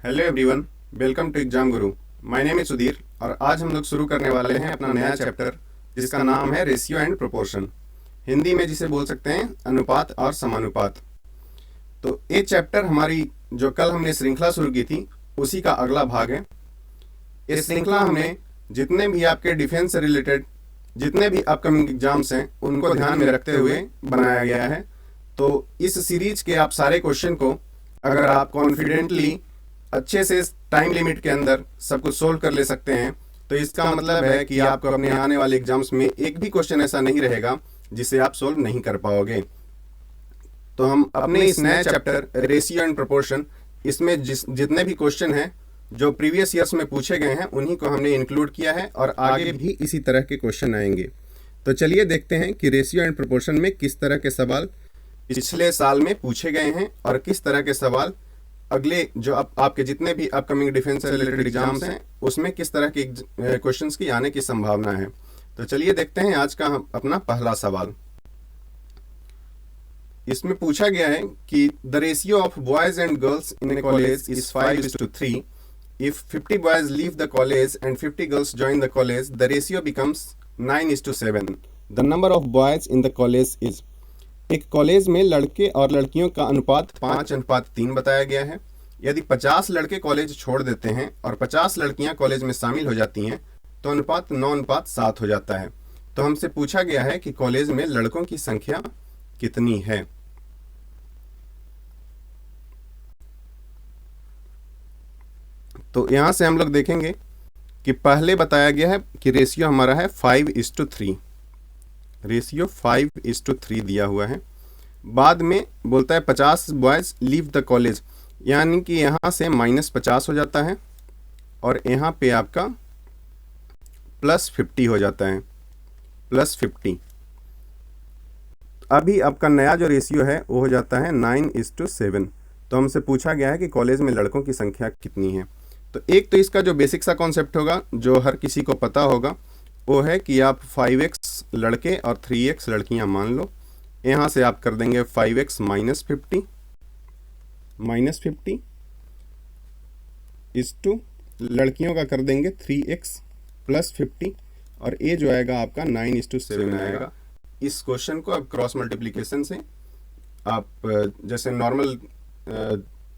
Hello everyone, welcome to exam guru. My name is Sudhir और आज हम लोग शुरू करने वाले हैं अपना नया चैप्टर जिसका नाम है रेशियो एंड प्रोपोर्शन। हिंदी में जिसे बोल सकते हैं अनुपात और समानुपात। तो ये चैप्टर हमारी जो कल हमने श्रृंखला शुरू की थी उसी का अगला भाग है। इस श्रृंखला हमने जितने भी आपके डिफेंस से रिलेटेड जितने भी अपकमिंग एग्जाम्स हैं उनको ध्यान में रखते हुए बनाया गया है। तो इस सीरीज के आप सारे क्वेश्चन को अगर आप कॉन्फिडेंटली अच्छे से टाइम लिमिट के अंदर सब कुछ सोल्व कर ले सकते हैं तो इसका मतलब है कि आपको अपने आने वाले एग्जाम्स में एक भी क्वेश्चन ऐसा नहीं रहेगा जिसे आप सोल्व नहीं कर पाओगे। तो हम अपने इस नए चैप्टर रेशियो एंड प्रोपोर्शन इसमें जितने भी क्वेश्चन हैं जो प्रीवियस ईयर्स में पूछे गए हैं उन्हीं को हमने इंक्लूड किया है और आगे भी इसी तरह के क्वेश्चन आएंगे। तो चलिए देखते हैं कि रेशियो एंड प्रोपोर्शन में किस तरह के सवाल पिछले साल में पूछे गए हैं और किस तरह के सवाल अगले जो आपके जितने भी अपकमिंग डिफेंस से रिलेटेड एग्जाम्स हैं उसमें किस तरह के क्वेश्चंस की आने की संभावना है। तो चलिए देखते हैं आज का अपना पहला सवाल। इसमें पूछा गया है कि the ratio of boys and girls in A college is 5:3। If 50 boys leave the college and 50 girls join the college the ratio becomes 9:7। The number of boys in the college is. एक college में लड़के और लड़कियों का अनुपात 5:3 बताया गया है। यदि 50 लड़के कॉलेज छोड़ देते हैं और 50 लड़कियां कॉलेज में शामिल हो जाती हैं तो अनुपात 9:7 हो जाता है। तो हमसे पूछा गया है कि कॉलेज में लड़कों की संख्या कितनी है। तो यहां से हम लोग देखेंगे कि पहले बताया गया है कि रेशियो हमारा है 5:3। रेशियो 5:3 दिया हुआ है। बाद में बोलता है 50 बॉयज लीव द कॉलेज, यानी कि यहाँ से -50 हो जाता है और यहाँ पे आपका +50 हो जाता है, +50। अभी आपका नया जो रेशियो है वो हो जाता है 9:7। तो हमसे पूछा गया है कि कॉलेज में लड़कों की संख्या कितनी है। तो एक तो इसका जो बेसिक सा कॉन्सेप्ट होगा जो हर किसी को पता होगा वो है कि आप 5x लड़के और 3x लड़कियां मान लो। यहाँ से आप कर देंगे 5x -50 इस टू लड़कियों का कर देंगे 3x +50 और ये जो आएगा आपका 9:7 आएगा। इस क्वेश्चन को अब क्रॉस मल्टीप्लिकेशन से आप जैसे नॉर्मल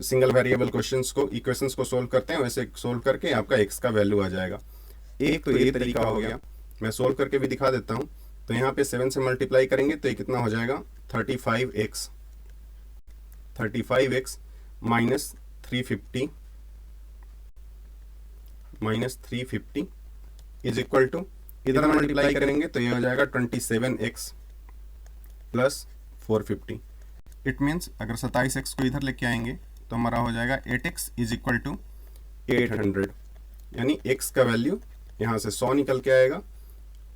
सिंगल वेरिएबल क्वेश्चंस को इक्वेशंस को सोल्व करते हैं वैसे सोल्व करके आपका x का वैल्यू आ जाएगा। एक तो ये तरीका हो गया, मैं सोल्व करके भी दिखा देता हूँ। तो यहाँ पे 7 से मल्टीप्लाई करेंगे तो ये कितना हो जाएगा 35x -350 इज इक्वल टू, इधर मल्टीप्लाई करेंगे तो ये हो जाएगा 27x + 450। इट मीन्स अगर 27x को इधर लेके आएंगे तो हमारा हो जाएगा 8x इज इक्वल टू 800, यानी x का वैल्यू यहाँ से 100 निकल के आएगा।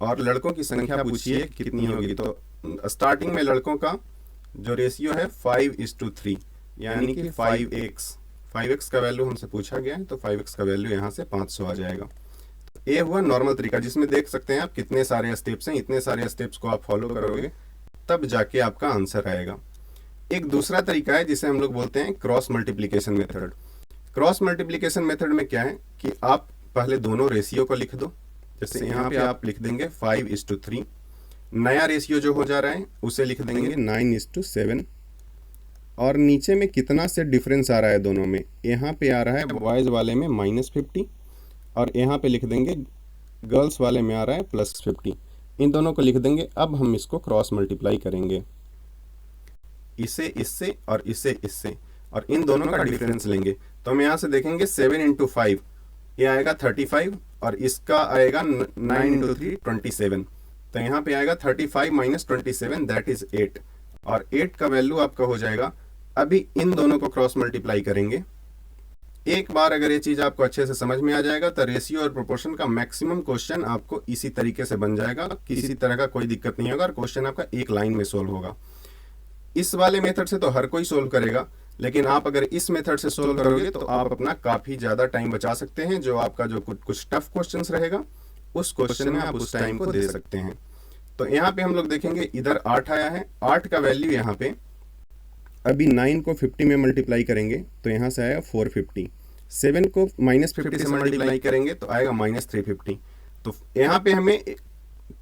और लड़कों की संख्या पूछिए कितनी होगी। तो स्टार्टिंग में लड़कों का जो रेशियो है 5:3 यानी कि 5x का वैल्यू हमसे पूछा गया है तो 5x का वैल्यू यहाँ से 500 आ जाएगा। तो ये हुआ नॉर्मल तरीका जिसमें देख सकते हैं आप कितने सारे स्टेप्स हैं। इतने सारे स्टेप्स को आप फॉलो करोगे तब जाके आपका आंसर आएगा। एक दूसरा तरीका है जिसे हम लोग बोलते हैं cross multiplication method. Cross multiplication method में क्या है कि आप पहले दोनों रेशियो को लिख दो। जैसे यहाँ पे आप लिख देंगे 5:3, नया रेशियो जो हो जा रहा है उसे लिख देंगे 9:7 और नीचे में कितना से डिफरेंस आ रहा है दोनों में। यहाँ पे आ रहा है बॉयज़ वाले में -50 और यहाँ पे लिख देंगे गर्ल्स वाले में आ रहा है +50। इन दोनों को लिख देंगे। अब हम इसको क्रॉस मल्टीप्लाई करेंगे, इसे इससे और इसे इससे, और इन दोनों का डिफरेंस लेंगे। तो हम यहाँ से देखेंगे 7 × 5 ये आएगा 35 और इसका आएगा 9 × 3 27। तो यहाँ पे आएगा 35 - 27 दैट इज 8 और 8 का वैल्यू आपका हो जाएगा। अभी इन दोनों को क्रॉस मल्टीप्लाई करेंगे। एक बार अगर ये चीज़ आपको अच्छे से समझ में आ जाएगा तो रेशियो और प्रोपोर्शन का मैक्सिमम क्वेश्चन आपको इसी तरीके से बन जाएगा। किसी तरह का कोई दिक्कत नहीं होगा और क्वेश्चन आपका एक लाइन में सोल्व होगा। इस वाले मेथड से तो हर कोई सोल्व करेगा, लेकिन आप अगर इस मेथड से सोल्व करोगे तो आप अपना काफ़ी ज़्यादा टाइम बचा सकते हैं। जो आपका जो कुछ टफ क्वेश्चंस रहेगा उस क्वेश्चन में आप उस टाइम को दे सकते हैं। तो यहाँ पे हम लोग देखेंगे इधर 8 आया है। 8 का वैल्यू यहाँ पे अभी 9 को 50 में मल्टीप्लाई करेंगे तो यहाँ से आएगा 450 7 को -50 से मल्टीप्लाई करेंगे तो आएगा -350। तो यहाँ पे हमें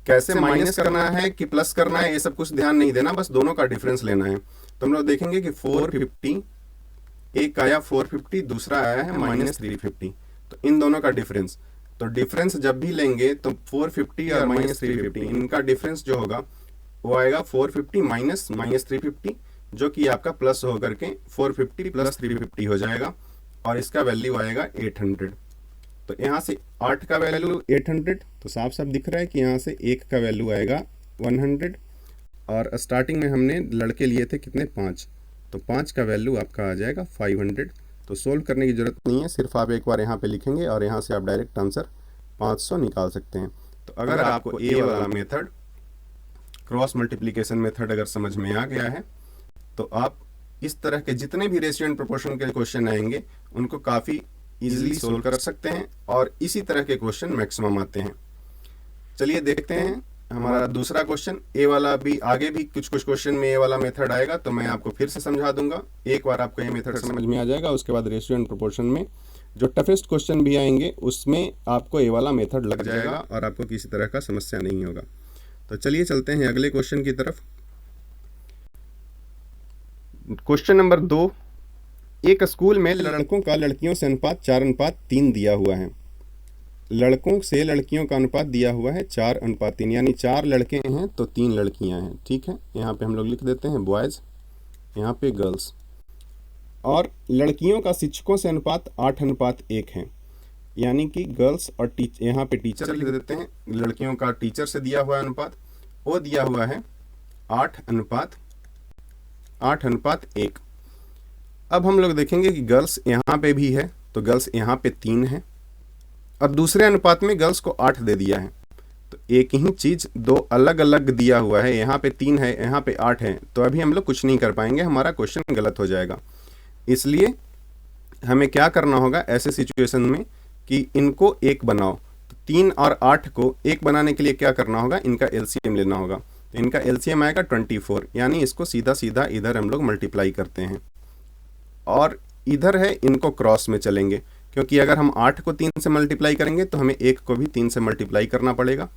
कैसे माइनस करना है कि प्लस करना है ये सब कुछ ध्यान नहीं देना, बस दोनों का डिफरेंस लेना है। तो हम लोग देखेंगे कि 450, एक आया 450, दूसरा आया है -350। तो इन दोनों का डिफरेंस, तो डिफरेंस जब भी लेंगे तो 450 और -350 इनका डिफरेंस जो होगा वो आएगा 450 माइनस -350, जो कि आपका प्लस होकर के 450 प्लस 350 हो जाएगा और इसका वैल्यू आएगा 800। तो यहाँ से 8 का वैल्यू 800, तो साफ साफ दिख रहा है कि यहाँ से 1 का वैल्यू आएगा 100 और स्टार्टिंग में हमने लड़के लिए थे कितने 5, तो 5 का वैल्यू आपका आ जाएगा 500। तो सोल्व करने की ज़रूरत नहीं है, सिर्फ आप एक बार यहाँ पे लिखेंगे और यहाँ से आप डायरेक्ट आंसर 500 निकाल सकते हैं। तो अगर आपको ए वाला मेथड क्रॉस मल्टीप्लिकेशन मेथड अगर समझ में आ गया है तो आप इस तरह के जितने भी रेशियो एंड प्रोपोर्शन के क्वेश्चन आएंगे उनको काफ़ी इजीली सोल्व कर सकते हैं और इसी तरह के क्वेश्चन मैक्सिमम आते हैं। चलिए देखते हैं हमारा दूसरा क्वेश्चन। ए वाला भी आगे भी कुछ क्वेश्चन में ए वाला मेथड आएगा तो मैं आपको फिर से समझा दूंगा, एक बार आपको ये मेथड समझ में आ जाएगा उसके बाद रेशियो एंड प्रोपोर्शन में जो टफेस्ट क्वेश्चन भी आएंगे उसमें आपको ए वाला मेथड लग जाएगा और आपको किसी तरह का समस्या नहीं होगा। तो चलिए चलते हैं अगले क्वेश्चन की तरफ। क्वेश्चन नंबर 2, एक स्कूल में लड़कों का लड़कियों से अनुपात 4:3 दिया हुआ है। लड़कों से लड़कियों का अनुपात दिया हुआ है 4:3, यानी 4 लड़के हैं तो 3 लड़कियां हैं। ठीक है, यहाँ पे हम लोग लिख देते हैं बॉयज़, यहाँ पे गर्ल्स। और लड़कियों का शिक्षकों से अनुपात 8:1 है, यानी कि गर्ल्स और यहाँ पे टीचर लिख देते हैं। लड़कियों का टीचर से दिया हुआ अनुपात वो दिया हुआ है 8:1। अब हम लोग देखेंगे कि गर्ल्स यहाँ पे भी है तो गर्ल्स यहाँ पे 3 है और दूसरे अनुपात में गर्ल्स को 8 दे दिया है। तो एक ही चीज़ दो अलग अलग दिया हुआ है, यहाँ पे 3 है यहाँ पे 8 है, तो अभी हम लोग कुछ नहीं कर पाएंगे, हमारा क्वेश्चन गलत हो जाएगा। इसलिए हमें क्या करना होगा ऐसे सिचुएशन में कि इनको एक बनाओ। तो 3 और 8 को एक बनाने के लिए क्या करना होगा, इनका एलसीएम लेना होगा। तो इनका एलसीएम आएगा 24, यानी इसको सीधा सीधा इधर हम लोग मल्टीप्लाई करते हैं और इधर है इनको क्रॉस में चलेंगे, क्योंकि अगर हम 8 को 3 से मल्टीप्लाई करेंगे तो हमें 1 को भी 3 से मल्टीप्लाई करना पड़ेगा।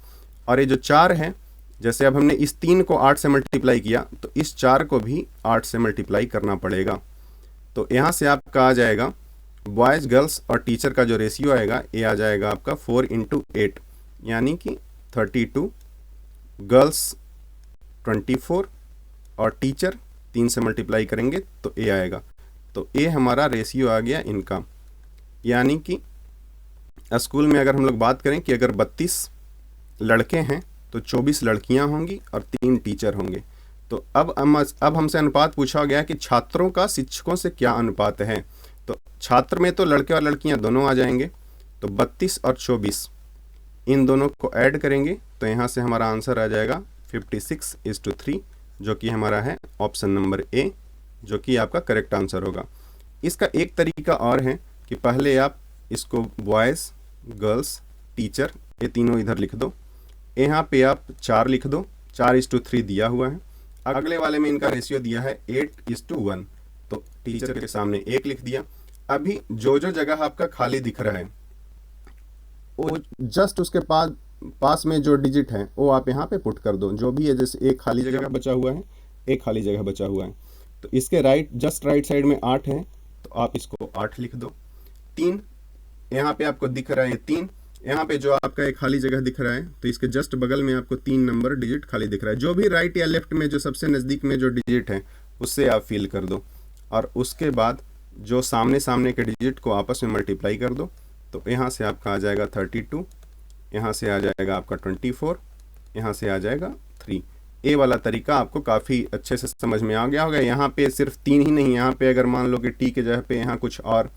और ये जो 4 है, जैसे अब हमने इस 3 को 8 से मल्टीप्लाई किया तो इस 4 को भी 8 से मल्टीप्लाई करना पड़ेगा। तो यहाँ से आपका आ जाएगा बॉयज़ गर्ल्स और टीचर का जो रेशियो आएगा ये आ जाएगा आपका 4 × 8, यानी कि 32, गर्ल्स 24 और टीचर 3 से मल्टीप्लाई करेंगे तो ए आएगा। तो ए हमारा रेशियो आ गया इनका, यानी कि स्कूल में अगर हम लोग बात करें कि अगर 32 लड़के हैं तो 24 लड़कियां होंगी और 3 टीचर होंगे। तो अब हमसे अनुपात पूछा गया कि छात्रों का शिक्षकों से क्या अनुपात है। तो छात्र में तो लड़के और लड़कियां दोनों आ जाएंगे, तो 32 और 24 इन दोनों को ऐड करेंगे तो यहाँ से हमारा आंसर आ जाएगा 56:3, जो कि हमारा है ऑप्शन नंबर ए, जो कि आपका करेक्ट आंसर होगा। इसका एक तरीका और है कि पहले आप इसको बॉयज़ गर्ल्स टीचर ये तीनों इधर लिख दो, यहाँ पे आप 4 लिख दो, 4:3 दिया हुआ है। अगले वाले में इनका रेशियो दिया है 8:1, तो टीचर के सामने 1 लिख दिया। अभी जो जो जगह आपका खाली दिख रहा है वो जस्ट उसके पास में जो डिजिट है वो आप यहाँ पे पुट कर दो, जो भी है। जैसे एक खाली जगह बचा हुआ है, एक खाली जगह बचा हुआ है, तो इसके जस्ट राइट साइड में 8 है तो आप इसको 8 लिख दो। 3 यहाँ पे आपको दिख रहा है 3, यहाँ पे जो आपका एक खाली जगह दिख रहा है तो इसके जस्ट बगल में आपको 3 नंबर डिजिट खाली दिख रहा है। जो भी राइट या लेफ्ट में जो सबसे नज़दीक में जो डिजिट है उससे आप फिल कर दो और उसके बाद जो सामने सामने के डिजिट को आपस में मल्टीप्लाई कर दो। तो यहाँ से आपका आ जाएगा 32, यहाँ से आ जाएगा आपका 24, यहाँ से आ जाएगा 3। ए वाला तरीका आपको काफ़ी अच्छे से समझ में आ गया होगा। यहाँ पे सिर्फ 3 ही नहीं, यहाँ पे अगर मान लो कि टी के जगह पे यहाँ कुछ और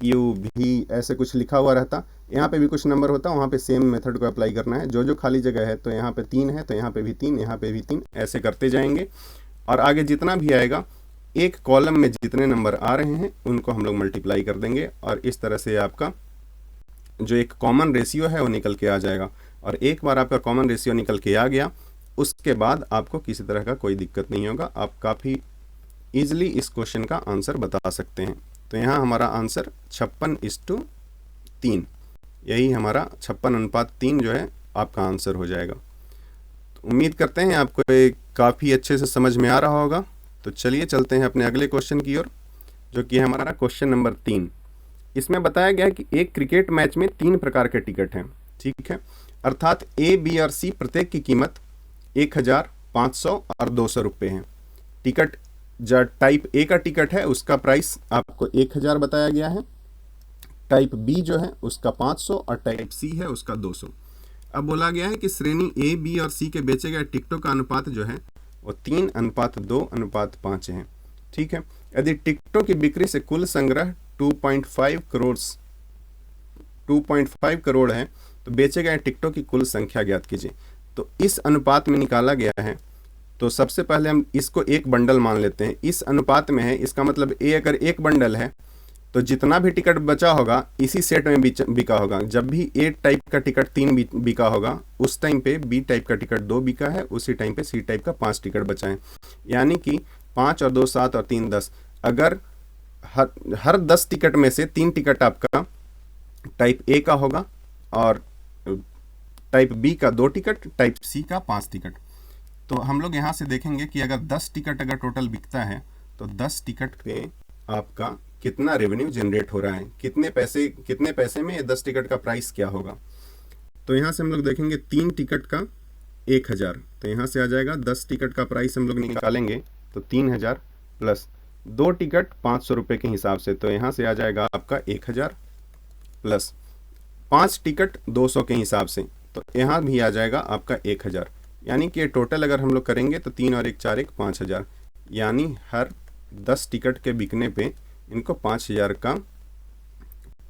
यू भी ऐसे कुछ लिखा हुआ रहता, यहाँ पे भी कुछ नंबर होता, वहाँ पे सेम मेथड को अप्लाई करना है। जो जो खाली जगह है तो यहाँ पे 3 है तो यहाँ पे भी 3, यहाँ पे भी 3, ऐसे करते जाएंगे और आगे जितना भी आएगा एक कॉलम में जितने नंबर आ रहे हैं उनको हम लोग मल्टीप्लाई कर देंगे और इस तरह से आपका जो एक कॉमन रेशियो है वो निकल के आ जाएगा। और एक बार आपका कॉमन रेशियो निकल के आ गया उसके बाद आपको किसी तरह का कोई दिक्कत नहीं होगा, आप काफ़ी ईजिली इस क्वेश्चन का आंसर बता सकते हैं। तो यहाँ हमारा आंसर 56:3, यही हमारा 56:3 जो है आपका आंसर हो जाएगा। तो उम्मीद करते हैं आपको ये काफ़ी अच्छे से समझ में आ रहा होगा। तो चलिए चलते हैं अपने अगले क्वेश्चन की ओर, जो कि है हमारा क्वेश्चन नंबर 3। इसमें बताया गया है कि एक क्रिकेट मैच में 3 प्रकार के टिकट हैं, ठीक है, अर्थात ए, बी और सी प्रत्येक की कीमत 1000, 500 और 200 रुपये हैं। टिकट जो टाइप ए का टिकट है उसका प्राइस आपको 1000 बताया गया है, टाइप बी जो है उसका 500 और टाइप सी है उसका 200। अब बोला गया है कि श्रेणी ए, बी और सी के बेचे गए टिकटों का अनुपात जो है वो 3:2:5 है, ठीक है। यदि टिकटों की बिक्री से कुल संग्रह 2.5 करोड़ है तो बेचे गए टिकटों की कुल संख्या ज्ञात कीजिए। तो इस अनुपात में निकाला गया है, तो सबसे पहले हम इसको एक बंडल मान लेते हैं। इस अनुपात में है, इसका मतलब ए अगर एक बंडल है तो जितना भी टिकट बचा होगा इसी सेट में बिका होगा। जब भी ए टाइप का टिकट 3 बिका होगा उस टाइम पे बी टाइप का टिकट 2 बिका है, उसी टाइम पे सी टाइप का 5 टिकट बचा है। यानी कि 5 और 2 7 और 3 10। अगर हर 10 टिकट में से 3 टिकट आपका टाइप ए का होगा और टाइप बी का 2 टिकट, टाइप सी का 5 टिकट। तो हम लोग यहाँ से देखेंगे कि अगर 10 टिकट अगर टोटल बिकता है तो 10 टिकट पे आपका कितना रेवेन्यू जनरेट हो रहा है, कितने पैसे में 10 टिकट का प्राइस क्या होगा। तो यहाँ से हम लोग देखेंगे 3 टिकट का 1000, तो यहाँ से आ जाएगा 10 टिकट का प्राइस हम लोग निकालेंगे तो 3000 प्लस 2 टिकट 500 रुपये के हिसाब से, तो यहाँ से आ जाएगा आपका 1000 प्लस 5 टिकट 200 के हिसाब से, तो यहाँ भी आ जाएगा आपका 1000। यानी कि टोटल अगर हम लोग करेंगे तो 3 और 1 4 1 5000, यानी हर 10 टिकट के बिकने पे इनको 5000 का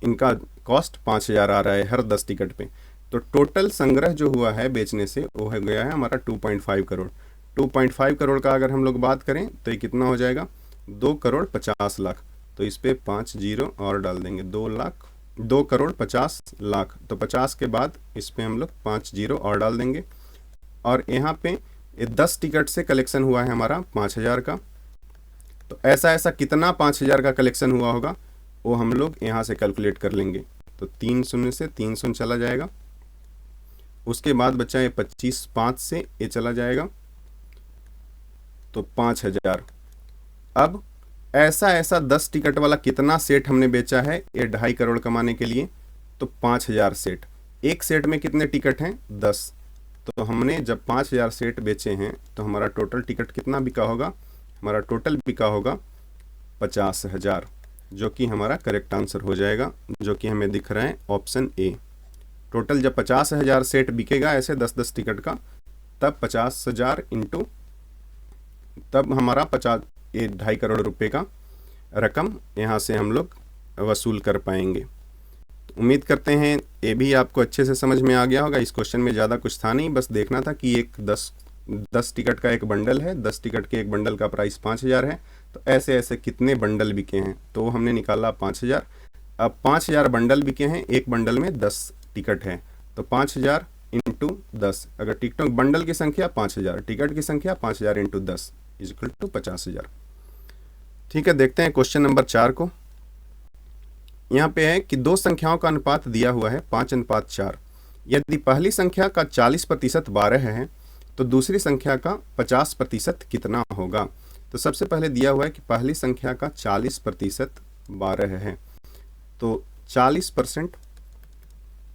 इनका कॉस्ट 5000 आ रहा है हर 10 टिकट पे। तो टोटल संग्रह जो हुआ है बेचने से वो हो गया है हमारा 2.5 करोड़। 2.5 करोड़ का अगर हम लोग बात करें तो ये कितना हो जाएगा 2,50,00,000। तो इस पर 5 जीरो और डाल देंगे, 2,50,00,000। तो 50 के बाद इस पर हम लोग 5 जीरो और डाल देंगे और यहाँ पे 10 टिकट से कलेक्शन हुआ है हमारा 5000 का। तो ऐसा कितना 5000 का कलेक्शन हुआ होगा वो हम लोग यहाँ से कैलकुलेट कर लेंगे। तो 3 शून्य से 3 शून्य चला जाएगा, उसके बाद बचा है 25, 5 से ये चला जाएगा तो 5000। अब ऐसा 10 टिकट वाला कितना सेट हमने बेचा है ये 2.5 करोड़ कमाने के लिए, तो 5000 सेट। एक सेट में कितने टिकट हैं 10, तो हमने जब 5000 सेट बेचे हैं तो हमारा टोटल टिकट कितना बिका होगा, हमारा टोटल बिका होगा 50,000, जो कि हमारा करेक्ट आंसर हो जाएगा, जो कि हमें दिख रहा है ऑप्शन ए। टोटल जब 50,000 सेट बिकेगा ऐसे 10-10 टिकट का, तब 50,000 इंटू तब हमारा 2.5 करोड़ रुपए का रकम यहाँ से हम लोग वसूल कर पाएंगे। तो उम्मीद करते हैं ये भी आपको अच्छे से समझ में आ गया होगा। इस क्वेश्चन में ज़्यादा कुछ था नहीं, बस देखना था कि एक 10 टिकट का एक बंडल है, 10 टिकट के एक बंडल का प्राइस 5000 है, तो ऐसे कितने बंडल बिके हैं, तो हमने निकाला 5000। अब 5000 बंडल बिके हैं, एक बंडल में 10 टिकट है, तो 5000 इंटू 10, अगर टिकटों बंडल की संख्या 5000, टिकट की संख्या 5000 इंटू 10 इज इक्वल टू 50,000। ठीक है, देखते हैं क्वेश्चन नंबर 4 को। यहाँ पे है कि 2 संख्याओं का अनुपात दिया हुआ है 5:4। यदि पहली संख्या का 40% 12 है तो दूसरी संख्या का 50% कितना होगा। तो सबसे पहले दिया हुआ है कि पहली संख्या का 40% 12 है, तो 40%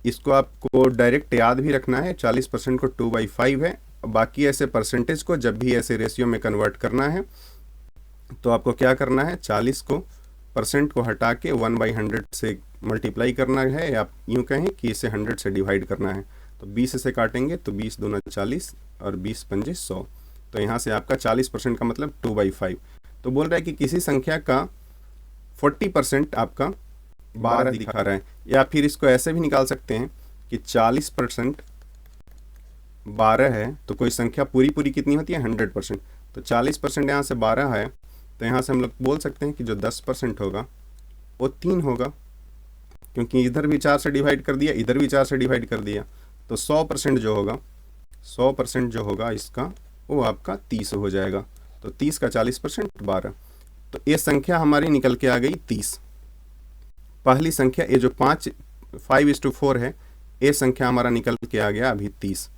इसको आपको डायरेक्ट याद भी रखना है। 40% को 2/5 है, बाकी ऐसे परसेंटेज को जब भी ऐसे रेशियो में कन्वर्ट करना है तो आपको क्या करना है, 40 को परसेंट को हटा के 1/100 से मल्टीप्लाई करना है, या यूँ कहें कि इसे 100 से डिवाइड करना है। तो 20 से काटेंगे तो 20 दूना 40 और 20 पंजे 100, तो यहाँ से आपका 40% का मतलब 2/5। तो बोल रहा है कि किसी संख्या का 40% आपका 12 दिखा रहा है, या फिर इसको ऐसे भी निकाल सकते हैं कि 40% 12 है तो कोई संख्या पूरी कितनी होती है 100%। तो 40% यहाँ से 12 है, तो यहाँ से हम लोग बोल सकते हैं कि जो 10% होगा वो 3 होगा, क्योंकि इधर भी 4 से डिवाइड कर दिया, इधर भी 4 से डिवाइड कर दिया। तो 100% जो होगा 100% जो होगा इसका वो आपका 30 हो जाएगा। तो 30 का 40% 12, तो ये संख्या हमारी निकल के आ गई 30। पहली संख्या ये जो 5:4 है, ये संख्या हमारा निकल के आ गया अभी 30।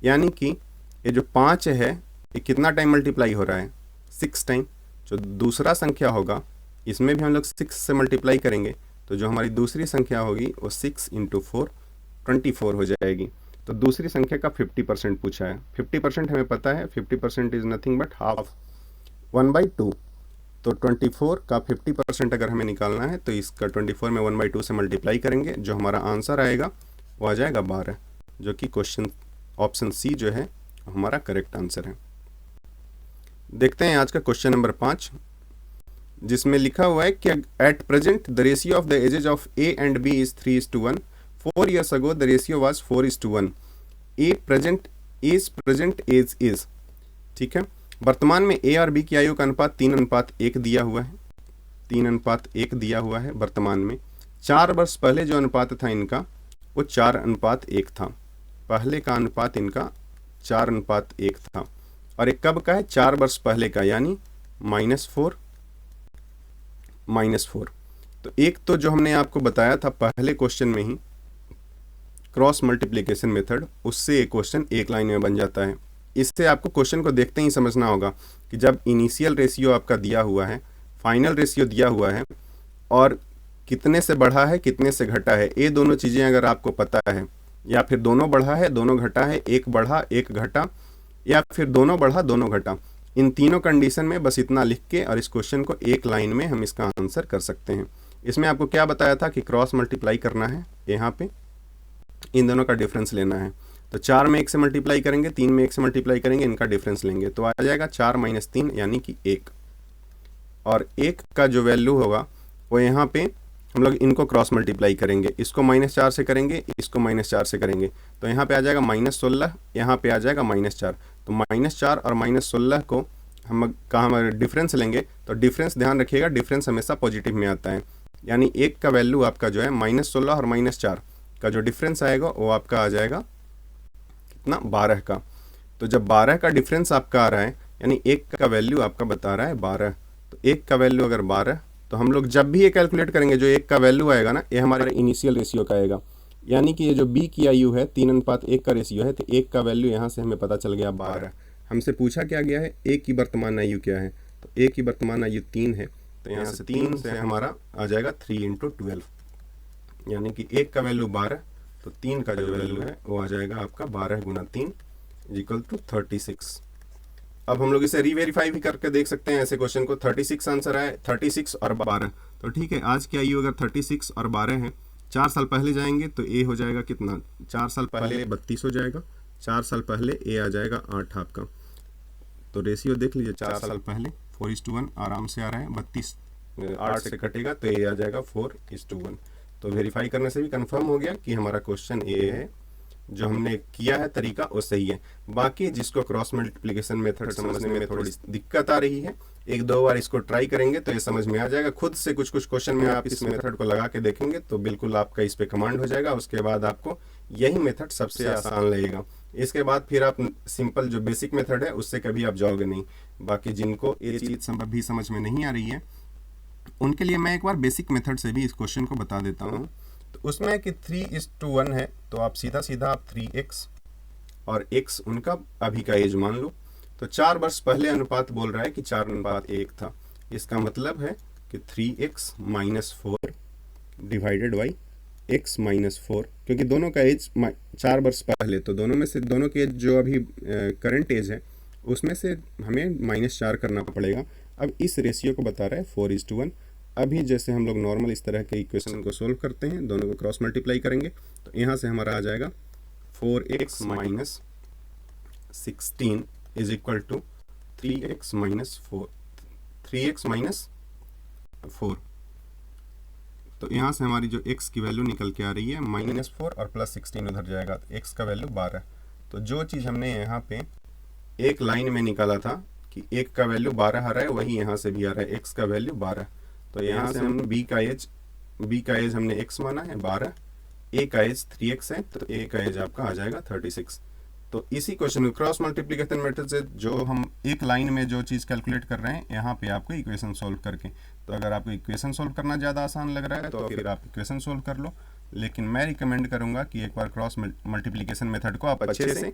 यानी कि ये जो 5 है ये कितना टाइम मल्टीप्लाई हो रहा है, 6 टाइम। जो दूसरा संख्या होगा इसमें भी हम लोग 6 से मल्टीप्लाई करेंगे, तो जो हमारी दूसरी संख्या होगी वो 6 × 4 24 हो जाएगी। तो दूसरी संख्या का 50% पूछा है। 50% हमें पता है, 50% इज नथिंग बट हाफ, 1/2। तो 24 का 50% अगर हमें निकालना है तो इसका 24 में 1/2 से मल्टीप्लाई करेंगे, जो हमारा आंसर आएगा वो आ जाएगा 12, जो कि क्वेश्चन ऑप्शन सी जो है हमारा करेक्ट आंसर है। देखते हैं आज का क्वेश्चन नंबर 5, जिसमें लिखा हुआ है कि at present the ratio of the ages of A and B is 3:1। 4 years ago the ratio was 4:1। A present age is, ठीक है। वर्तमान में ए और बी की आयु का अनुपात 3:1 दिया हुआ है, 3:1 दिया हुआ है वर्तमान में। 4 वर्ष पहले जो अनुपात था इनका वो 4:1 था। पहले का अनुपात इनका 4:1 था, और एक कब का है, 4 वर्ष पहले का, यानी -4। तो एक तो जो हमने आपको बताया था पहले क्वेश्चन में ही, क्रॉस मल्टीप्लिकेशन मेथड, उससे एक क्वेश्चन एक लाइन में बन जाता है। इससे आपको क्वेश्चन को देखते ही समझना होगा कि जब इनिशियल रेशियो आपका दिया हुआ है, फाइनल रेशियो दिया हुआ है, और कितने से बढ़ा है कितने से घटा है, ये दोनों चीज़ें अगर आपको पता है, या फिर दोनों बढ़ा है दोनों घटा है, एक बढ़ा एक घटा, या फिर दोनों बढ़ा दोनों घटा, इन तीनों कंडीशन में बस इतना लिख के और इस क्वेश्चन को एक लाइन में हम इसका आंसर कर सकते हैं। इसमें आपको क्या बताया था कि क्रॉस मल्टीप्लाई करना है, यहाँ पे इन दोनों का डिफरेंस लेना है। तो 4 में 1 से मल्टीप्लाई करेंगे, 3 में 1 से मल्टीप्लाई करेंगे, इनका डिफरेंस लेंगे, तो आ जाएगा 4 - 3 यानी कि 1। और 1 का जो वैल्यू होगा वो यहाँ पे हम लोग इनको क्रॉस मल्टीप्लाई करेंगे, इसको -4 से करेंगे, इसको -4 से करेंगे, तो यहाँ पे आ जाएगा -16, यहाँ पे आ जाएगा -4। तो -4 और -16 को हम डिफरेंस लेंगे, तो डिफरेंस ध्यान रखिएगा, डिफरेंस हमेशा पॉजिटिव में आता है। यानी 1 का वैल्यू आपका जो है -16 और -4 का जो डिफरेंस आएगा वो आपका आ जाएगा कितना, 12 का। तो जब 12 का डिफरेंस आपका आ रहा है, यानी 1 का वैल्यू आपका बता रहा है 12, तो 1 का वैल्यू अगर 12, तो हम लोग जब भी ये कैलकुलेट करेंगे, जो 1 का वैल्यू आएगा ना, ये हमारे इनिशियल रेशियो का आएगा। यानी कि ये जो बी की आयु है 3:1 का रेशियो है, तो 1 का वैल्यू यहाँ से हमें पता चल गया 12। हमसे पूछा क्या गया है, ए की वर्तमान आयु क्या है, तो ए की वर्तमान आयु 3 है, तो यहाँ से 3 से हमारा आ जाएगा 3 × 12, यानी कि 1 का वैल्यू 12, तो 3 का जो वैल्यू है वो आ जाएगा आपका 12 × 3 = 36। अब हम लोग इसे रीवेरीफाई भी करके देख सकते हैं ऐसे क्वेश्चन को। 36 आंसर आए, 36 और 12, तो ठीक है। आज की आयु अगर 36 और 12 है, 4 साल पहले जाएंगे तो ए हो जाएगा कितना, 4 साल पहले 32 हो जाएगा, 4 साल पहले ए आ जाएगा 8 आपका। तो रेशियो देख लीजिए, 4 साल पहले 4:1 आराम से आ रहा है, 32 8 से कटेगा तो ए आ जाएगा 4:1। तो वेरीफाई करने से भी कंफर्म हो गया कि हमारा क्वेश्चन ए है, जो हमने किया है तरीका वो सही है। बाकी जिसको क्रॉस मल्टीप्लिकेशन मेथड समझने में थोड़ी दिक्कत आ रही है, 1-2 बार इसको ट्राई करेंगे तो ये समझ में आ जाएगा। खुद से कुछ क्वेश्चन में आप इस मेथड को लगा के देखेंगे तो बिल्कुल आपका इस पे कमांड हो जाएगा। उसके बाद आपको यही मेथड सबसे आसान लगेगा। इसके बाद फिर आप सिंपल जो बेसिक मेथड है उससे कभी आप जाओगे नहीं। बाकी जिनको ये चीज़ भी समझ में नहीं आ रही है, उनके लिए मैं एक बार बेसिक मेथड से भी इस क्वेश्चन को बता देता हूँ। तो उसमें है कि 3:1 है, तो आप सीधा सीधा आप 3x और x उनका अभी का एज मान लो। तो 4 वर्ष पहले अनुपात बोल रहा है कि 4:1 था। इसका मतलब है कि 3x - 4 डिवाइडेड बाई x - 4, क्योंकि दोनों का एज 4 वर्ष पहले, तो दोनों में से दोनों के एज जो अभी करंट एज है उसमें से हमें -4 करना पड़ेगा। अब इस रेशियो को बता रहा है 4:1। अभी जैसे हम लोग नॉर्मल इस तरह के इक्वेशन को सोल्व करते हैं, दोनों को क्रॉस मल्टीप्लाई करेंगे, तो यहाँ से हमारा आ जाएगा 4x - 16 = 3x - 4। तो यहाँ से हमारी जो x की वैल्यू निकल के आ रही है -4 और +16 उधर जाएगा, तो x का वैल्यू 12। तो जो चीज़ हमने यहाँ पे एक लाइन में निकाला था कि 1 का वैल्यू 12 आ रहा है, वही यहाँ से भी आ रहा है, x का वैल्यू 12। तो यहाँ से हम b का एज हमने x माना है 12, a का एज 3x है, तो a का एज आपका आ जाएगा 36। तो इसी क्वेश्चन में क्रॉस मल्टीप्लिकेशन मेथड से जो हम एक लाइन में जो चीज़ कैलकुलेट कर रहे हैं यहाँ पे आपको इक्वेशन सॉल्व करके, तो अगर आपको इक्वेशन सॉल्व करना ज़्यादा आसान लग रहा है तो फिर आप इक्वेशन सॉल्व कर लो, लेकिन मैं रिकमेंड करूँगा कि एक बार क्रॉस मल्टीप्लिकेशन मेथड को आप अच्छे से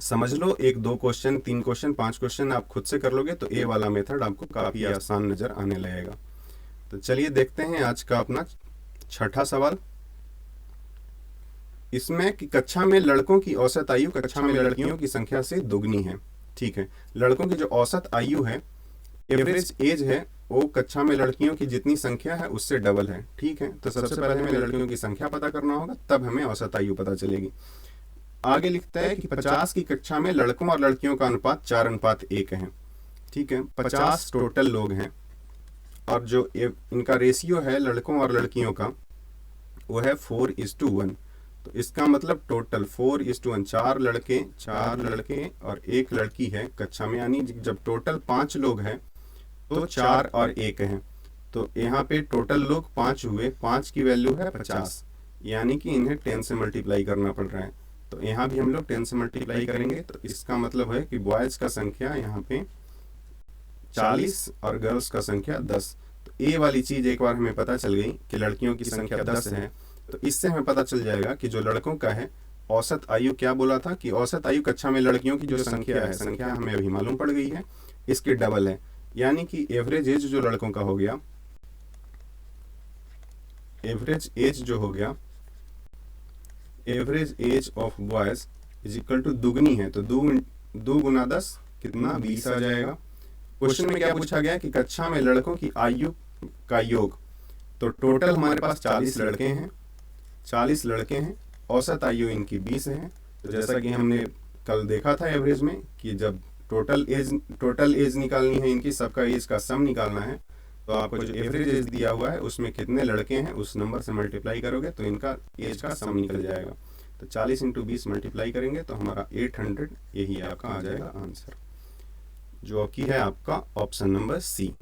समझ लो। 1 2 क्वेश्चन 3 क्वेश्चन 5 क्वेश्चन आप खुद से कर लोगे तो ये वाला मेथड आपको काफ़ी आसान नज़र आने लगेगा। तो चलिए देखते हैं आज का अपना छठा सवाल। इसमें कि कक्षा में लड़कों की औसत आयु कक्षा में लड़कियों की संख्या से दुगनी है। ठीक है, लड़कों की जो औसत आयु है, एवरेज एज है, वो कक्षा में लड़कियों की जितनी संख्या है उससे डबल है। ठीक है, तो सबसे पहले हमें लड़कियों की संख्या पता करना होगा, तब हमें औसत आयु पता चलेगी। आगे लिखता है कि 50 की कक्षा में लड़कों और लड़कियों का अनुपात 4:1 है। ठीक है, 50 टोटल लोग हैं और जो इनका रेशियो है लड़कों और लड़कियों का वो है 4:1। तो इसका मतलब टोटल 4:1, 4 लड़के और 1 लड़की है कक्षा में, यानी जब टोटल 5 लोग हैं तो 4 और 1 हैं, तो यहाँ पे टोटल लोग 5 हुए, 5 की वैल्यू है 50, यानी कि इन्हें 10 से मल्टीप्लाई करना पड़ रहा है। तो यहाँ भी हम लोग 10 से मल्टीप्लाई करेंगे, तो इसका मतलब है कि बॉयज़ का संख्या यहाँ पे 40 और गर्ल्स का संख्या 10। तो ये वाली चीज़ एक बार हमें पता चल गई कि लड़कियों की संख्या 10 है, तो इससे हमें पता चल जाएगा कि जो लड़कों का है औसत आयु, क्या बोला था कि औसत आयु कक्षा में लड़कियों की जो संख्या है, संख्या हमें अभी मालूम पड़ गई है, इसके डबल है, यानी कि एवरेज एज जो लड़कों का हो गया, एवरेज एज जो हो गया, average age of boys is equal to दुगनी है, तो 2 गुना 10 कितना 20 आ जाएगा। क्वेश्चन में क्या पूछा गया कि कक्षा में लड़कों की आयु का योग, तो टोटल हमारे पास 40 लड़के हैं, 40 लड़के हैं, औसत आयु इनकी 20 है। तो जैसा कि हमने कल देखा था एवरेज में कि जब टोटल एज निकालनी है, इनकी सबका एज का सम निकालना है, तो आपको जो एवरेज एज दिया हुआ है उसमें कितने लड़के हैं उस नंबर से मल्टीप्लाई करोगे तो इनका एज का सम निकल जाएगा। तो 40 × 20 मल्टीप्लाई करेंगे तो हमारा 800, यही आपका आ जाएगा आंसर, जो कि है आपका ऑप्शन नंबर सी।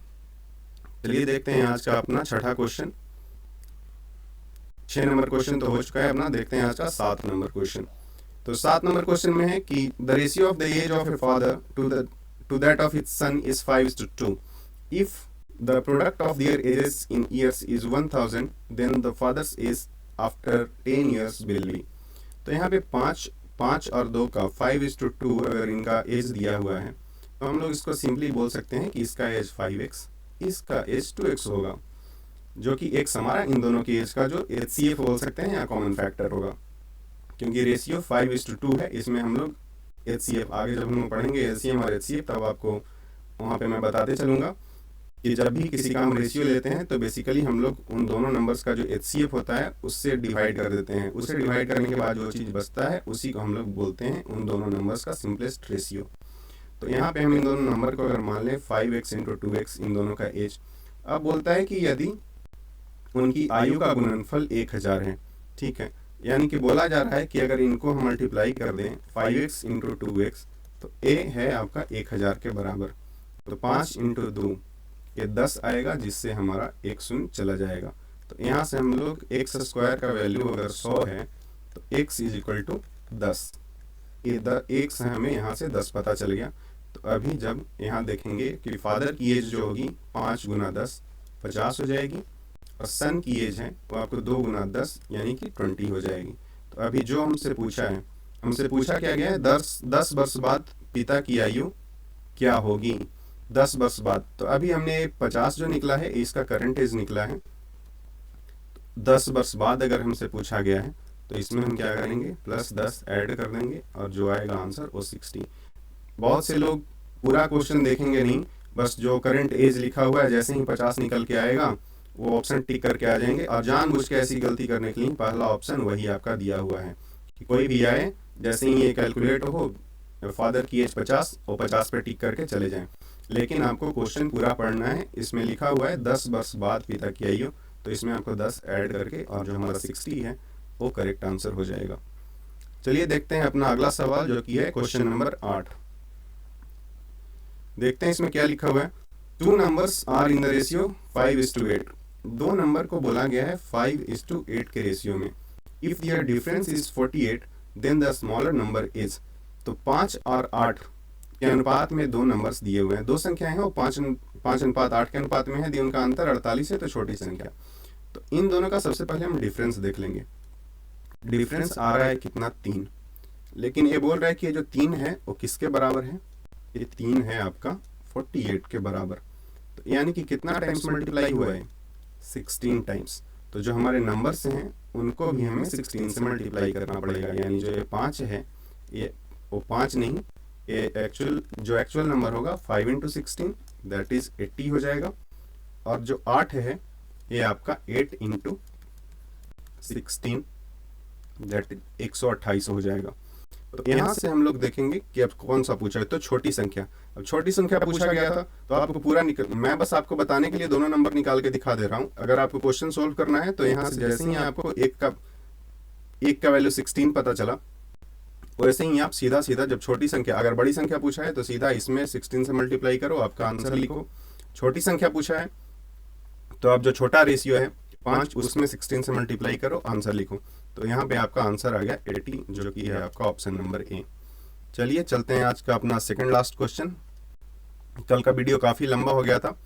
चलिए देखते हैं आज का अपना छठा क्वेश्चन। 6 नंबर क्वेश्चन तो हो चुका है अपना, देखते हैं आज का 7 नंबर क्वेश्चन। तो 7 नंबर क्वेश्चन में है कि the ratio of the age of a father to that of his son is 5:2। If the product of their ages in years is 1000, then the father's age after 10 years will be. तो यहाँ पे 5 और 2 का 5:2 अगर इनका as दिया हुआ है, तो हम लोग इसको सिंपली बोल सकते हैं कि इसका एज 5x, इसका एज 2x होगा, जो कि x हमारा इन दोनों की एज का जो HCF बोल सकते हैं या कॉमन फैक्टर होगा, क्योंकि रेशियो 5:2 है। इसमें हम लोग HCF आगे जब हम पढ़ेंगे LCM और HCF, तब आपको वहाँ पे मैं बताते चलूँगा कि जब भी किसी का हम रेशियो लेते हैं तो बेसिकली हम लोग उन दोनों नंबर्स का जो HCF होता है उससे डिवाइड कर देते हैं। उससे डिवाइड करने के बाद जो चीज़ बचता है उसी को हम लोग बोलते हैं उन दोनों नंबर्स का सिंपलेस्ट रेशियो। तो यहाँ पे हम इन दोनों नंबर को अगर मान लें 5x × 2x, इन दोनों का एज, अब बोलता है कि यदि उनकी आयु का गुणनफल 1000 है। ठीक है, यानी कि बोला जा रहा है कि अगर इनको हम मल्टीप्लाई कर दें 5x × 2x, तो a है आपका 1000 के बराबर, तो 5 × 2 ये 10 आएगा, जिससे हमारा 1 शून्य चला जाएगा। तो यहाँ से हम लोग x² का वैल्यू अगर 100 है तो x = 10, ये x हमें यहाँ से 10 पता चल गया। तो अभी जब यहाँ देखेंगे कि फादर की एज जो होगी 5 × 10 50 हो जाएगी, और सन की एज है वो आपको 2 × 10 यानी कि 20 हो जाएगी। तो अभी जो हमसे पूछा है, हमसे पूछा क्या गया है, 10 वर्ष बाद पिता की आयु क्या होगी, 10 वर्ष बाद। तो अभी हमने 50 जो निकला है इसका करंट एज निकला है, 10 वर्ष बाद अगर हमसे पूछा गया है तो इसमें हम क्या करेंगे, +10 ऐड कर देंगे और जो आएगा आंसर वो 60। बहुत से लोग पूरा क्वेश्चन देखेंगे नहीं, बस जो करंट एज लिखा हुआ है जैसे ही 50 निकल के आएगा वो ऑप्शन टिक करके आ जाएंगे, और जानबूझ के ऐसी गलती करने के लिए पहला ऑप्शन वही आपका दिया हुआ है कि कोई भी आए जैसे ही ये कैलकुलेट हो फादर की एज 50 और 50 पे टिक करके चले जाएं। लेकिन आपको क्वेश्चन पूरा पढ़ना है, इसमें लिखा हुआ है 10 वर्ष बाद पिता की आयु, तो इसमें आपको 10 ऐड करके और जो हमारा 60 है वो करेक्ट आंसर हो जाएगा। चलिए देखते हैं अपना अगला सवाल, जो कि है क्वेश्चन नंबर 8। देखते हैं इसमें क्या लिखा हुआ है। 2 numbers are in the ratio 5:8। 2 number को बोला गया है 5:8 के रेशियो में। If their difference is 48, then the smaller number is. तो 5 और 8 के अनुपात में दो नंबर्स दिए हुए हैं, दो संख्याएं हैं, वो 5:8 के अनुपात में है, दी उनका अंतर 48 है, तो छोटी संख्या। तो इन दोनों का सबसे पहले हम डिफरेंस देख लेंगे। डिफरेंस आ रहा है कितना, 3। लेकिन ये बोल रहा है कि ये जो 3 है वो किसके बराबर है, ये 3 है आपका 48 के बराबर। तो यानी कि कितना टाइम्स मल्टीप्लाई हुआ है, 16 टाइम्स। तो जो हमारे नंबर्स हैं उनको भी हमें 16 से मल्टीप्लाई करना पड़ेगा, यानी जो ये 5 है ये वो 5 नहीं, ये एक्चुअल नंबर होगा 5 × 16 दैट इज 80 हो जाएगा, और जो 8 है ये आपका 8 × 16 दैट 128 हो जाएगा। तो यहाँ से हम लोग देखेंगे कि अब कौन सा पूछा है, तो छोटी संख्या। अब छोटी संख्या पूछा गया था तो आपको पूरा मैं बस आपको बताने के लिए दोनों नंबर निकाल के दिखा दे रहा हूँ। अगर आपको क्वेश्चन सोल्व करना है तो यहाँ से जैसे ही आपको एक का वैल्यू 16 पता चला, वैसे ही आप सीधा जब छोटी संख्या, अगर बड़ी संख्या पूछा है तो सीधा इसमें 16 से मल्टीप्लाई करो, आपका आंसर लिखो। छोटी संख्या पूछा है तो आप जो छोटा रेशियो है 5 उसमें 16 से मल्टीप्लाई करो, आंसर लिखो। तो यहाँ पे आपका आंसर आ गया 80, जो कि है आपका ऑप्शन नंबर ए। चलिए चलते हैं आज का अपना सेकंड लास्ट क्वेश्चन। कल का वीडियो काफ़ी लंबा हो गया था,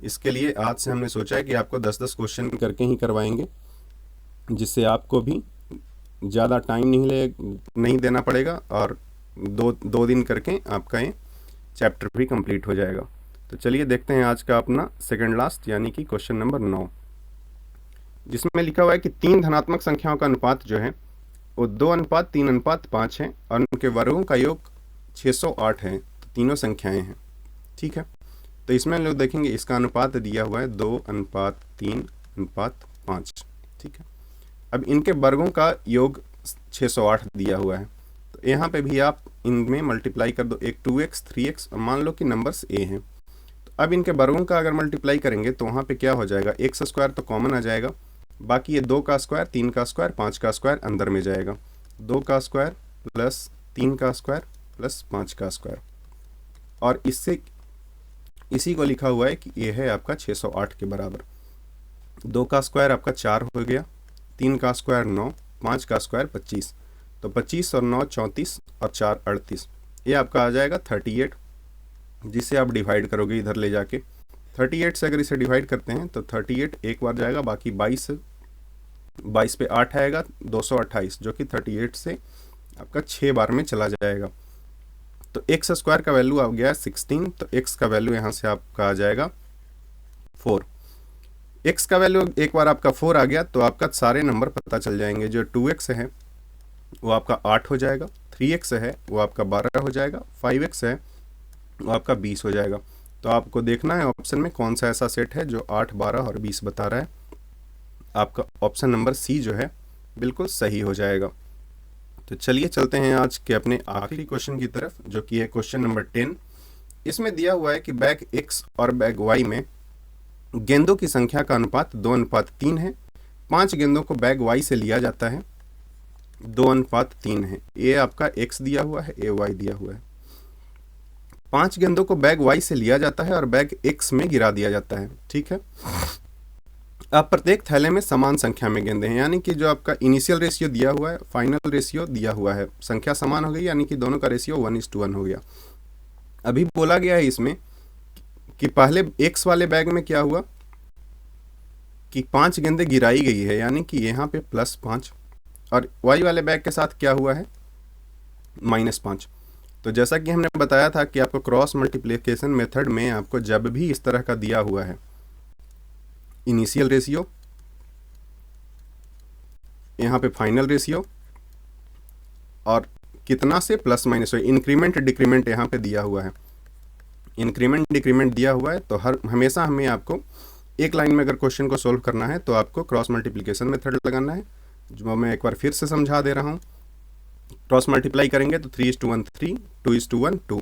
इसके लिए आज से हमने सोचा है कि आपको 10-10 क्वेश्चन करके ही करवाएंगे, जिससे आपको भी ज़्यादा टाइम नहीं देना पड़ेगा, और दो दिन करके आपका ये चैप्टर भी कंप्लीट हो जाएगा। तो चलिए देखते हैं आज का अपना सेकंड लास्ट, यानी कि क्वेश्चन नंबर 9, जिसमें लिखा हुआ है कि 3 धनात्मक संख्याओं का अनुपात जो है वो 2:3:5 है, और उनके वर्गों का योग 608 है। तो तीनों संख्याएं हैं, ठीक है। तो इसमें हम लोग देखेंगे इसका अनुपात दिया हुआ है 2:3:5, ठीक है। अब इनके वर्गों का योग 608 दिया हुआ है, तो यहाँ पे भी आप इनमें मल्टीप्लाई कर दो, एक 2x 3x, और मान लो कि नंबर्स a हैं। तो अब इनके वर्गों का अगर मल्टीप्लाई करेंगे तो वहाँ पे क्या हो जाएगा, x² तो कॉमन आ जाएगा, बाकी ये 2 का स्क्वायर, 3 का स्क्वायर, 5 का स्क्वायर अंदर में जाएगा, 2 का स्क्वायर प्लस 3 का स्क्वायर प्लस 5 का स्क्वायर, और इसी को लिखा हुआ है कि ये है आपका 608 के बराबर। 2 का स्क्वायर आपका 4 हो गया, 3 का स्क्वायर 9, 5 का स्क्वायर 25, तो 25 और 9 34 और 4 38, ये आपका आ जाएगा 38, जिसे आप डिवाइड करोगे इधर ले जाके। 38 से अगर इसे डिवाइड करते हैं तो 38 एक बार जाएगा, बाकी 22 पे 8 आएगा, 228, जो कि 38 से आपका 6 बार में चला जाएगा। तो x² का वैल्यू आ गया 16, तो x का वैल्यू यहाँ से आपका आ जाएगा 4। x का वैल्यू एक बार आपका 4 आ गया तो आपका सारे नंबर पता चल जाएंगे। जो 2x है वो आपका 8 हो जाएगा, 3x है वो आपका 12 हो जाएगा, 5x है वो आपका 20 हो जाएगा। तो आपको देखना है ऑप्शन में कौन सा ऐसा सेट है जो 8, 12 और 20 बता रहा है। आपका ऑप्शन नंबर सी जो है बिल्कुल सही हो जाएगा। तो चलिए चलते हैं आज के अपने आखिरी क्वेश्चन की तरफ, जो कि है क्वेश्चन नंबर 10। इसमें दिया हुआ है कि बैग x और बैग y में गेंदों की संख्या का अनुपात 2:3 है। 5 गेंदों को बैग y से लिया जाता है, 2:3 है। ये आपका x दिया हुआ है, ये y दिया हुआ है। 5 गेंदों को बैग y से लिया जाता है और बैग x में गिरा दिया जाता है, ठीक है। अब प्रत्येक थैले में समान संख्या में गेंदे हैं, यानी कि जो आपका इनिशियल रेशियो दिया हुआ है, फाइनल रेशियो दिया हुआ है, संख्या समान हो गई, यानी कि दोनों का रेशियो 1:1 हो गया। अभी बोला गया है इसमें कि पहले x वाले बैग में क्या हुआ कि 5 गेंदें गिराई गई है, यानी कि यहाँ पे +5, और y वाले बैग के साथ क्या हुआ है, -5। तो जैसा कि हमने बताया था कि आपको क्रॉस मल्टीप्लिकेशन मेथड में आपको जब भी इस तरह का दिया हुआ है, इनिशियल रेशियो, यहाँ पे फाइनल रेशियो, और कितना से प्लस माइनस हो, इंक्रीमेंट डिक्रीमेंट यहाँ पे दिया हुआ है, इंक्रीमेंट डिक्रीमेंट दिया हुआ है, तो हमेशा हमें आपको एक लाइन में अगर क्वेश्चन को सोल्व करना है तो आपको क्रॉस मल्टीप्लिकेशन मेथड लगाना है, जो मैं एक बार फिर से समझा दे रहा हूँ। क्रॉस मल्टीप्लाई करेंगे तो 3:1 3, 2:1 2,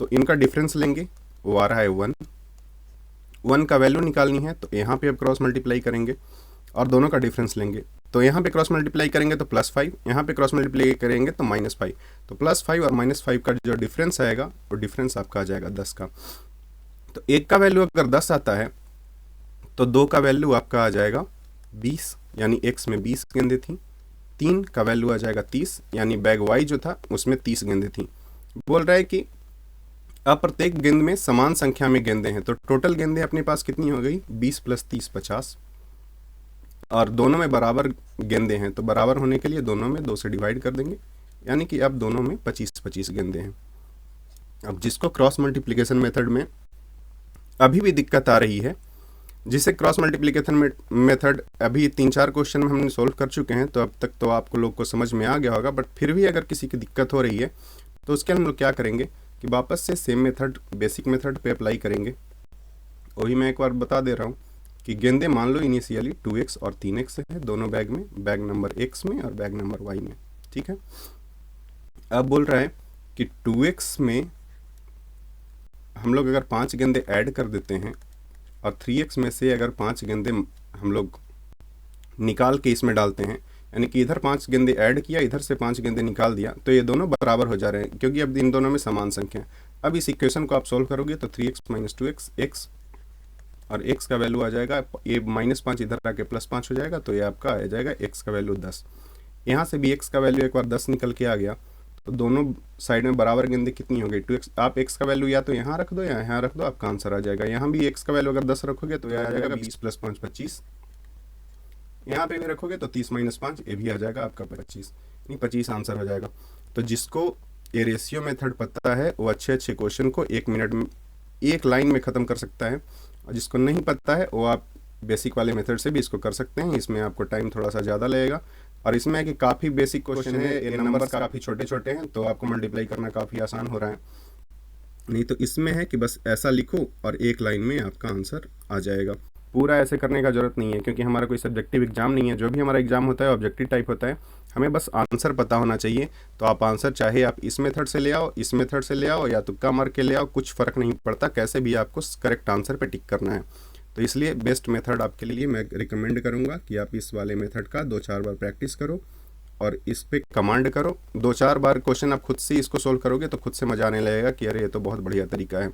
तो इनका डिफरेंस लेंगे, वो आ रहा है 1 का वैल्यू निकालनी है, तो यहाँ पे अब क्रॉस मल्टीप्लाई करेंगे और दोनों का डिफरेंस लेंगे। तो यहाँ पे क्रॉस मल्टीप्लाई करेंगे तो +5, यहाँ पे क्रॉस मल्टीप्लाई करेंगे तो -5, तो +5 और -5 का जो डिफरेंस आएगा वो डिफरेंस आपका आ जाएगा 10 का। तो 1 का वैल्यू अगर 10 आता है तो 2 का वैल्यू आपका आ जाएगा 20, यानी x में 20 गेंदें थी, 3 का वैल्यू आ जाएगा 30, यानी बैग वाई जो था उसमें 30 गेंदें थी। बोल रहा है कि अब प्रत्येक गेंद में समान संख्या में गेंदें हैं, तो टोटल गेंदें अपने पास कितनी हो गई 20 + 30 50, और दोनों में बराबर गेंदें हैं, तो बराबर होने के लिए दोनों में 2 से डिवाइड कर देंगे, यानी कि अब दोनों में 25-25 गेंदें हैं। अब जिसको क्रॉस मल्टीप्लिकेशन मेथड में अभी भी दिक्कत आ रही है, जिसे क्रॉस मल्टीप्लिकेशन मेथड अभी 3-4 क्वेश्चन में हमने सोल्व कर चुके हैं, तो अब तक तो आपको लोग को समझ में आ गया होगा, बट फिर भी अगर किसी की दिक्कत हो रही है तो उसके हम लोग क्या करेंगे कि वापस से सेम मेथड बेसिक मेथड पे अप्लाई करेंगे। वही मैं एक बार बता दे रहा हूँ कि गेंदें मान लो इनिशियली 2x और 3x है दोनों बैग में, बैग नंबर x में और बैग नंबर y में, ठीक है। अब बोल रहा है कि 2x में हम लोग अगर 5 गेंदे ऐड कर देते हैं और 3x में से अगर 5 गेंदे हम लोग निकाल के इसमें डालते हैं, यानी कि इधर 5 गेंदे ऐड किया, इधर से 5 गेंदे निकाल दिया, तो ये दोनों बराबर हो जा रहे हैं, क्योंकि अब इन दोनों में समान संख्या है। अब इस इक्वेशन को आप सोल्व करोगे तो 3x - 2x x, और x का वैल्यू आ जाएगा, ये -5 इधर आके +5 हो जाएगा, तो ये आपका आ जाएगा x का वैल्यू 10। यहाँ से भी x का वैल्यू एक बार 10 निकल के आ गया, तो दोनों साइड में बराबर गेंदे कितनी हो गई 2x। आप x का वैल्यू या तो यहाँ रख दो या यहाँ रख दो, आपका आंसर आ जाएगा। यहाँ भी x का वैल्यू अगर 10 रखोगे तो यह आ जाएगा 20 + 5 25, यहाँ पे भी रखोगे तो 30 - 5 ये भी आ जाएगा आपका 25, यानी 25 आंसर हो जाएगा। तो जिसको ये रेशियो मेथड पता है वो अच्छे क्वेश्चन को 1 मिनट में 1 लाइन में ख़त्म कर सकता है, और जिसको नहीं पता है वो आप बेसिक वाले मेथड से भी इसको कर सकते हैं। इसमें आपको टाइम थोड़ा सा ज़्यादा लगेगा, और इसमें है कि काफ़ी बेसिक क्वेश्चन है, ये नंबर्स काफ़ी छोटे छोटे हैं, तो आपको मल्टीप्लाई करना काफ़ी आसान हो रहा है। नहीं तो इसमें है कि बस ऐसा लिखो और 1 लाइन में आपका आंसर आ जाएगा। पूरा ऐसे करने का ज़रूरत नहीं है, क्योंकि हमारा कोई सब्जेक्टिव एग्जाम नहीं है। जो भी हमारा एग्जाम होता है ऑब्जेक्टिव टाइप होता है, हमें बस आंसर पता होना चाहिए। तो आप आंसर चाहे आप इस मेथड से ले आओ, इस मेथड से ले आओ, या तुक्का मार के ले आओ, कुछ फ़र्क नहीं पड़ता, कैसे भी आपको करेक्ट आंसर पे टिक करना है। तो इसलिए बेस्ट मेथड आपके लिए मैं रिकमेंड करूँगा कि आप इस वाले मेथड का 2-4 बार प्रैक्टिस करो और इस पे कमांड करो। 2-4 बार क्वेश्चन आप खुद से इसको सोल्व करोगे तो खुद से मजा आने लगेगा कि अरे ये तो बहुत बढ़िया तरीका है।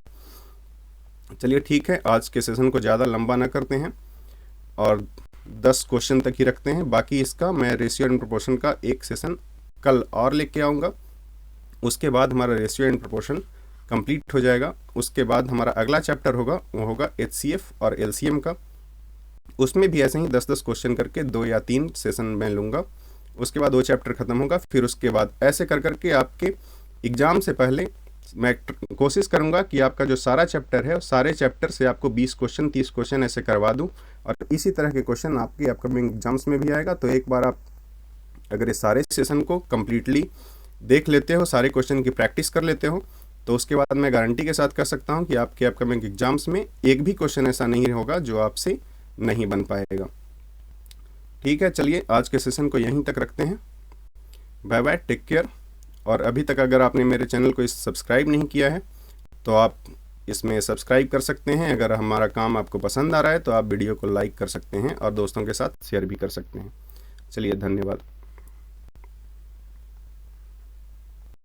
चलिए ठीक है, आज के सेशन को ज़्यादा लंबा ना करते हैं और 10 क्वेश्चन तक ही रखते हैं। बाकी इसका मैं रेशियो एंड प्रोपोर्शन का एक सेशन कल और लेके आऊँगा। उसके बाद हमारा रेशियो एंड प्रोपोर्शन कंप्लीट हो जाएगा। उसके बाद हमारा अगला चैप्टर होगा, वो होगा HCF और LCM का। उसमें भी ऐसे ही 10-10 क्वेश्चन करके 2 या 3 सेशन मैं लूँगा। उसके बाद वो चैप्टर ख़त्म होगा। फिर उसके बाद ऐसे कर करके आपके एग्ज़ाम से पहले मैं कोशिश करूंगा कि आपका जो सारा चैप्टर है, सारे चैप्टर से आपको 20 क्वेश्चन 30 क्वेश्चन ऐसे करवा दूं, और इसी तरह के क्वेश्चन आपकी अपकमिंग एग्जाम्स में भी आएगा। तो एक बार आप अगर इस सारे सेशन को कम्प्लीटली देख लेते हो, सारे क्वेश्चन की प्रैक्टिस कर लेते हो, तो उसके बाद मैं गारंटी के साथ कह सकता हूँ कि आपके अपकमिंग एग्जाम्स में एक भी क्वेश्चन ऐसा नहीं होगा जो आपसे नहीं बन पाएगा। ठीक है, चलिए आज के सेशन को यहीं तक रखते हैं। Bye bye, take care. और अभी तक अगर आपने मेरे चैनल को सब्सक्राइब नहीं किया है तो आप इसमें सब्सक्राइब कर सकते हैं। अगर हमारा काम आपको पसंद आ रहा है तो आप वीडियो को लाइक कर सकते हैं और दोस्तों के साथ शेयर भी कर सकते हैं। चलिए, धन्यवाद।